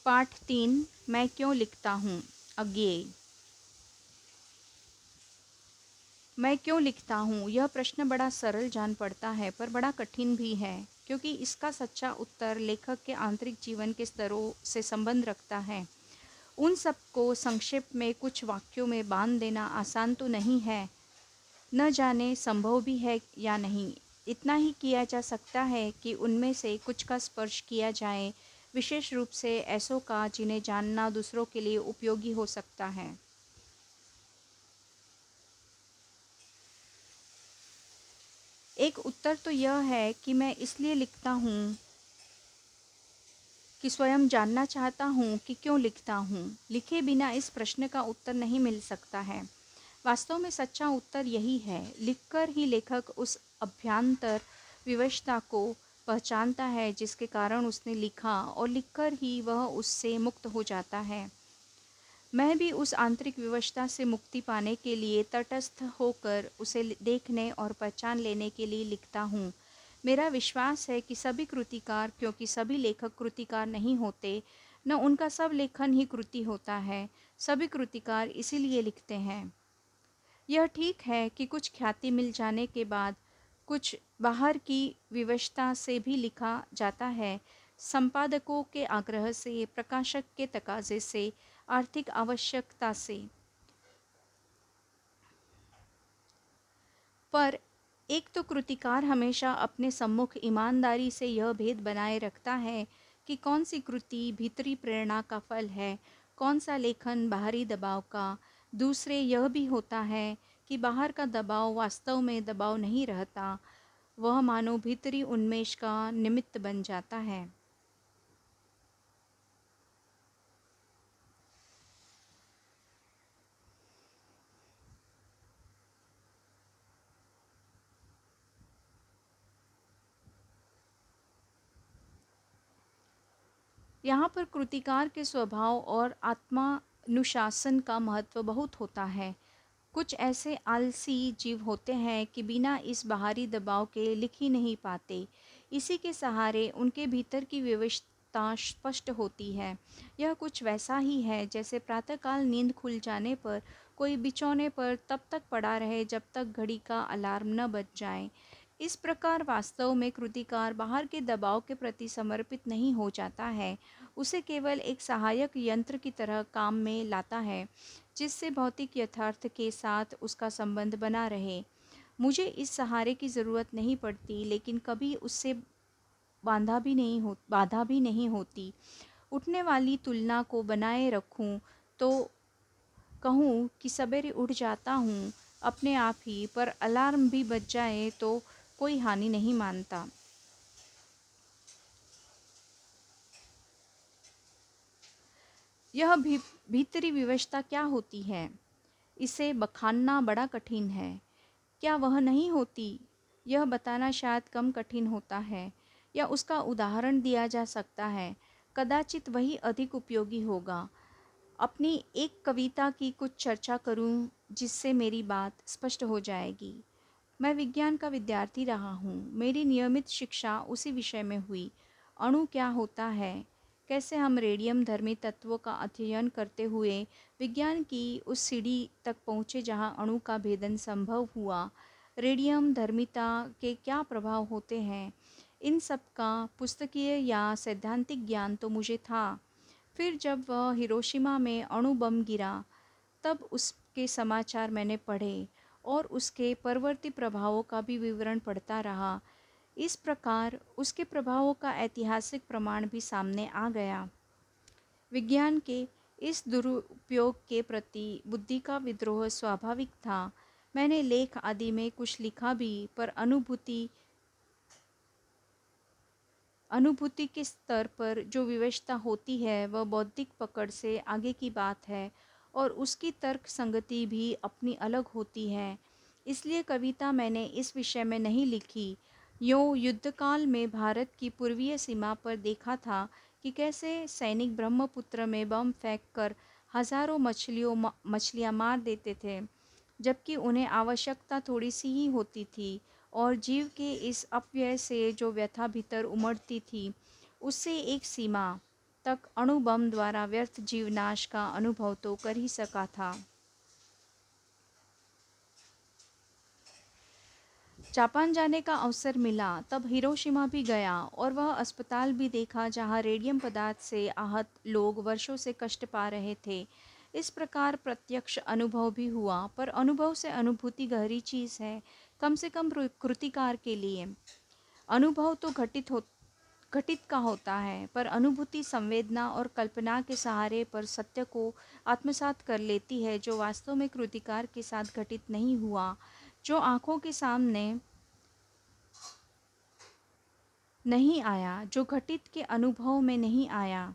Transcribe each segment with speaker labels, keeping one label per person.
Speaker 1: पाठ 3। मैं क्यों लिखता हूँ। अज्ञेय। मैं क्यों लिखता हूँ, यह प्रश्न बड़ा सरल जान पड़ता है पर बड़ा कठिन भी है, क्योंकि इसका सच्चा उत्तर लेखक के आंतरिक जीवन के स्तरों से संबंध रखता है। उन सबको संक्षेप में कुछ वाक्यों में बांध देना आसान तो नहीं है, न जाने संभव भी है या नहीं। इतना ही किया जा सकता है कि उनमें से कुछ का स्पर्श किया जाए, विशेष रूप से ऐसों का जिन्हें जानना दूसरों के लिए उपयोगी हो सकता है। एक उत्तर तो यह है कि मैं इसलिए लिखता हूँ कि स्वयं जानना चाहता हूँ कि क्यों लिखता हूँ। लिखे बिना इस प्रश्न का उत्तर नहीं मिल सकता है। वास्तव में सच्चा उत्तर यही है। लिखकर ही लेखक उस अभ्यांतर विवशता को पहचानता है जिसके कारण उसने लिखा, और लिखकर ही वह उससे मुक्त हो जाता है। मैं भी उस आंतरिक विवशता से मुक्ति पाने के लिए तटस्थ होकर उसे देखने और पहचान लेने के लिए लिखता हूँ। मेरा विश्वास है कि सभी कृतिकार, क्योंकि सभी लेखक कृतिकार नहीं होते, न उनका सब लेखन ही कृति होता है, सभी कृतिकार इसीलिए लिखते हैं। यह ठीक है कि कुछ ख्याति मिल जाने के बाद कुछ बाहर की विवशता से भी लिखा जाता है, संपादकों के आग्रह से, प्रकाशक के तकाजे से, आर्थिक आवश्यकता से। पर एक तो कृतिकार हमेशा अपने सम्मुख ईमानदारी से यह भेद बनाए रखता है कि कौन सी कृति भीतरी प्रेरणा का फल है, कौन सा लेखन बाहरी दबाव का। दूसरे यह भी होता है कि बाहर का दबाव वास्तव में दबाव नहीं रहता, वह मानो भीतरी उन्मेष का निमित्त बन जाता है। यहाँ पर कृतिकार के स्वभाव और आत्मानुशासन का महत्व बहुत होता है। कुछ ऐसे आलसी जीव होते हैं कि बिना इस बाहरी दबाव के लिख ही नहीं पाते। इसी के सहारे उनके भीतर की विवशता स्पष्ट होती है। यह कुछ वैसा ही है जैसे प्रातःकाल नींद खुल जाने पर कोई बिछौने पर तब तक पड़ा रहे जब तक घड़ी का अलार्म न बज जाए। इस प्रकार वास्तव में कृतिकार बाहर के दबाव के प्रति समर्पित नहीं हो जाता है, उसे केवल एक सहायक यंत्र की तरह काम में लाता है, जिससे भौतिक यथार्थ के साथ उसका संबंध बना रहे। मुझे इस सहारे की ज़रूरत नहीं पड़ती, लेकिन कभी उससे बाधा भी नहीं होती। उठने वाली तुलना को बनाए रखूं तो कहूँ कि सवेरे उठ जाता हूँ अपने आप ही, पर अलार्म भी बज जाए तो कोई हानि नहीं मानता। यह भीतरी विवशता क्या होती है, इसे बखानना बड़ा कठिन है। क्या वह नहीं होती, यह बताना शायद कम कठिन होता है, या उसका उदाहरण दिया जा सकता है। कदाचित वही अधिक उपयोगी होगा। अपनी एक कविता की कुछ चर्चा करूं जिससे मेरी बात स्पष्ट हो जाएगी। मैं विज्ञान का विद्यार्थी रहा हूँ। मेरी नियमित शिक्षा उसी विषय में हुई। अणु क्या होता है, कैसे हम रेडियम धर्मी तत्वों का अध्ययन करते हुए विज्ञान की उस सीढ़ी तक पहुँचे जहाँ अणु का भेदन संभव हुआ। रेडियम धर्मिता के क्या प्रभाव होते हैं, इन सब का पुस्तकीय या सैद्धांतिक ज्ञान तो मुझे था। फिर जब वह हिरोशिमा में अणु बम गिरा, तब उसके समाचार मैंने पढ़े और उसके परवर्ती प्रभावों का भी विवरण पढ़ता रहा। इस प्रकार उसके प्रभावों का ऐतिहासिक प्रमाण भी सामने आ गया। विज्ञान के इस दुरुपयोग के प्रति बुद्धि का विद्रोह स्वाभाविक था। मैंने लेख आदि में कुछ लिखा भी, पर अनुभूति के स्तर पर जो विवशता होती है वह बौद्धिक पकड़ से आगे की बात है, और उसकी तर्क संगति भी अपनी अलग होती है। इसलिए कविता मैंने इस विषय में नहीं लिखी। यूँ युद्धकाल में भारत की पूर्वीय सीमा पर देखा था कि कैसे सैनिक ब्रह्मपुत्र में बम फेंक कर हजारों मछलियाँ मार देते थे, जबकि उन्हें आवश्यकता थोड़ी सी ही होती थी, और जीव के इस अपव्यय से जो व्यथा भीतर उमड़ती थी, उससे एक सीमा तक अणुबम द्वारा व्यर्थ जीवनाश का अनुभव तो कर ही सका था। जापान जाने का अवसर मिला तब हिरोशिमा भी गया और वह अस्पताल भी देखा जहां रेडियम पदार्थ से आहत लोग वर्षों से कष्ट पा रहे थे। इस प्रकार प्रत्यक्ष अनुभव भी हुआ, पर अनुभव से अनुभूति गहरी चीज़ है, कम से कम कृतिकार के लिए। अनुभव तो घटित का होता है, पर अनुभूति संवेदना और कल्पना के सहारे पर सत्य को आत्मसात कर लेती है, जो वास्तव में कृतिकार के साथ घटित नहीं हुआ, जो आँखों के सामने नहीं आया, जो घटित के अनुभव में नहीं आया,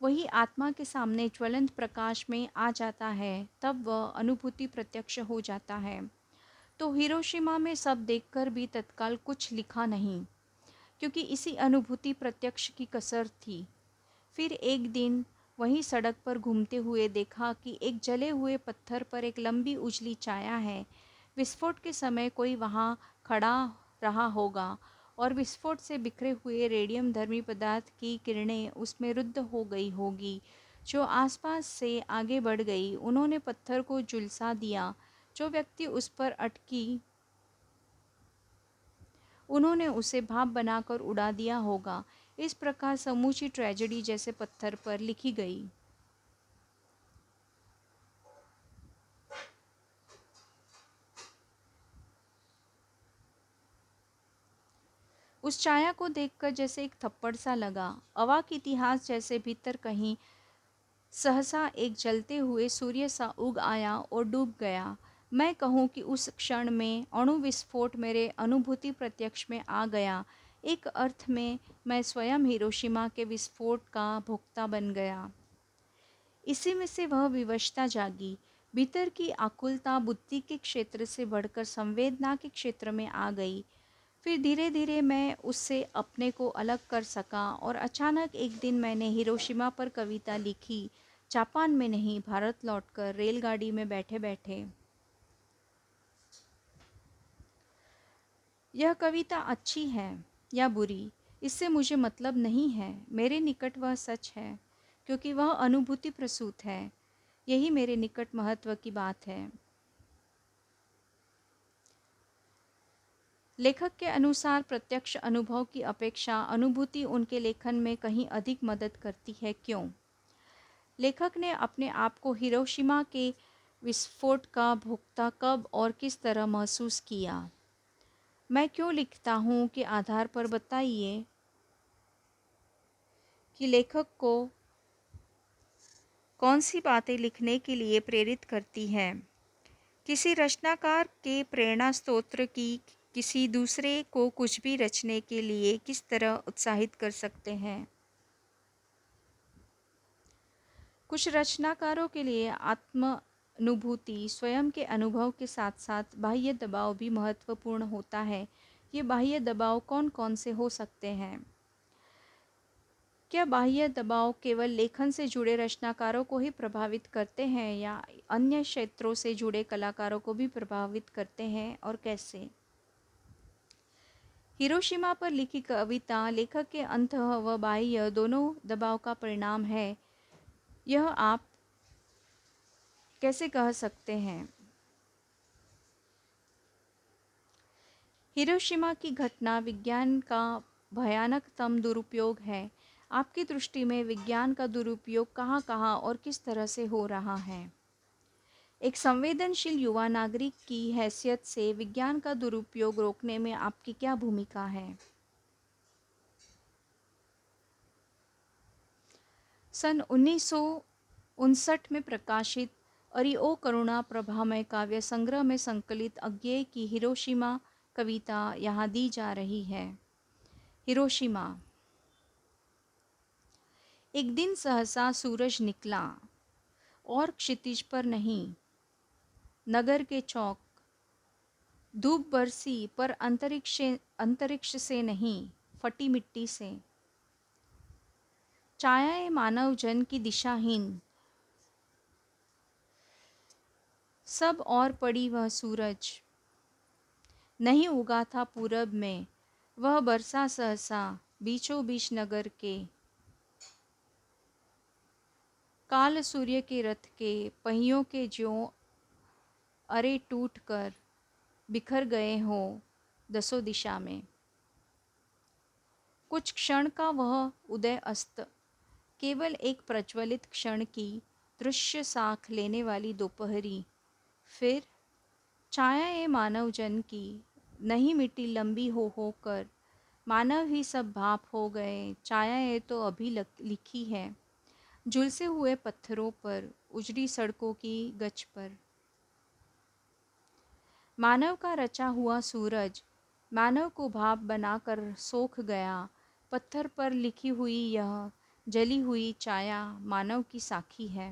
Speaker 1: वही आत्मा के सामने ज्वलंत प्रकाश में आ जाता है, तब वह अनुभूति प्रत्यक्ष हो जाता है। तो हिरोशिमा में सब देखकर भी तत्काल कुछ लिखा नहीं, क्योंकि इसी अनुभूति प्रत्यक्ष की कसर थी। फिर एक दिन वहीं सड़क पर घूमते हुए देखा कि एक जले हुए पत्थर पर एक लंबी उजली छाया है। विस्फोट के समय कोई वहाँ खड़ा रहा होगा और विस्फोट से बिखरे हुए रेडियम धर्मी पदार्थ की किरणें उसमें रुद्ध हो गई होगी, जो आसपास से आगे बढ़ गई। उन्होंने पत्थर को झुलसा दिया। जो व्यक्ति उस पर अटकी, उन्होंने उसे भाप बनाकर उड़ा दिया होगा। इस प्रकार समूची ट्रेजेडी जैसे पत्थर पर लिखी गई। उस छाया को देखकर जैसे एक थप्पड़ सा लगा। अवाक इतिहास जैसे भीतर कहीं सहसा एक जलते हुए सूर्य सा उग आया और डूब गया। मैं कहूँ कि उस क्षण में अणु विस्फोट मेरे अनुभूति प्रत्यक्ष में आ गया। एक अर्थ में मैं स्वयं हिरोशिमा के विस्फोट का भोक्ता बन गया। इसी में से वह विवशता जागी। भीतर की आकुलता बुद्धि के क्षेत्र से बढ़कर संवेदना के क्षेत्र में आ गई। फिर धीरे धीरे मैं उससे अपने को अलग कर सका और अचानक एक दिन मैंने हिरोशिमा पर कविता लिखी, जापान में नहीं, भारत लौटकर रेलगाड़ी में बैठे बैठे। यह कविता अच्छी है या बुरी, इससे मुझे मतलब नहीं है। मेरे निकट वह सच है, क्योंकि वह अनुभूति प्रसूत है। यही मेरे निकट महत्व की बात है। लेखक के अनुसार प्रत्यक्ष अनुभव की अपेक्षा अनुभूति उनके लेखन में कहीं अधिक मदद करती है। क्यों? लेखक ने अपने आप को हिरोशिमा के विस्फोट का भोक्ता कब और किस तरह महसूस किया? मैं क्यों लिखता हूँ के आधार पर बताइए कि लेखक को कौन सी बातें लिखने के लिए प्रेरित करती है। किसी रचनाकार के प्रेरणा स्रोत की किसी दूसरे को कुछ भी रचने के लिए किस तरह उत्साहित कर सकते हैं। कुछ रचनाकारों के लिए आत्मानुभूति स्वयं के अनुभव के साथ साथ बाह्य दबाव भी महत्वपूर्ण होता है। ये बाह्य दबाव कौन कौन से हो सकते हैं? क्या बाह्य दबाव केवल लेखन से जुड़े रचनाकारों को ही प्रभावित करते हैं या अन्य क्षेत्रों से जुड़े कलाकारों को भी प्रभावित करते हैं, और कैसे? हिरोशिमा पर लिखी कविता लेखक के अंतः व बाह्य दोनों दबाव का परिणाम है, यह आप कैसे कह सकते हैं? हिरोशिमा की घटना विज्ञान का भयानकतम दुरुपयोग है। आपकी दृष्टि में विज्ञान का दुरुपयोग कहाँ कहाँ और किस तरह से हो रहा है? एक संवेदनशील युवा नागरिक की हैसियत से विज्ञान का दुरुपयोग रोकने में आपकी क्या भूमिका है? सन 1959 में प्रकाशित अरिओ करुणा प्रभामय काव्य संग्रह में संकलित अज्ञेय की हिरोशिमा कविता यहाँ दी जा रही है। हिरोशिमा। एक दिन सहसा सूरज निकला और क्षितिज पर नहीं, नगर के चौक। धूप बरसी पर अंतरिक्ष से नहीं, फटी मिट्टी से। छायाएं मानव जन की दिशाहीन, सब और पड़ी वह सूरज। नहीं उगा था पूरब में, वह बरसा सहसा बीचों बीच नगर के। काल सूर्य के रथ के पहियों के ज्यों अरे टूट कर बिखर गए हों दसों दिशा में। कुछ क्षण का वह उदय अस्त, केवल एक प्रज्वलित क्षण की दृश्य साख लेने वाली दोपहरी। फिर छाया ये मानव जन की नहीं मिटी लंबी हो कर, मानव ही सब भाप हो गए, छाया ये तो अभी लिखी है झुलसे हुए पत्थरों पर, उजड़ी सड़कों की गच पर। मानव का रचा हुआ सूरज मानव को भाप बनाकर सोख गया, पत्थर पर लिखी हुई यह जली हुई छाया मानव की साखी है।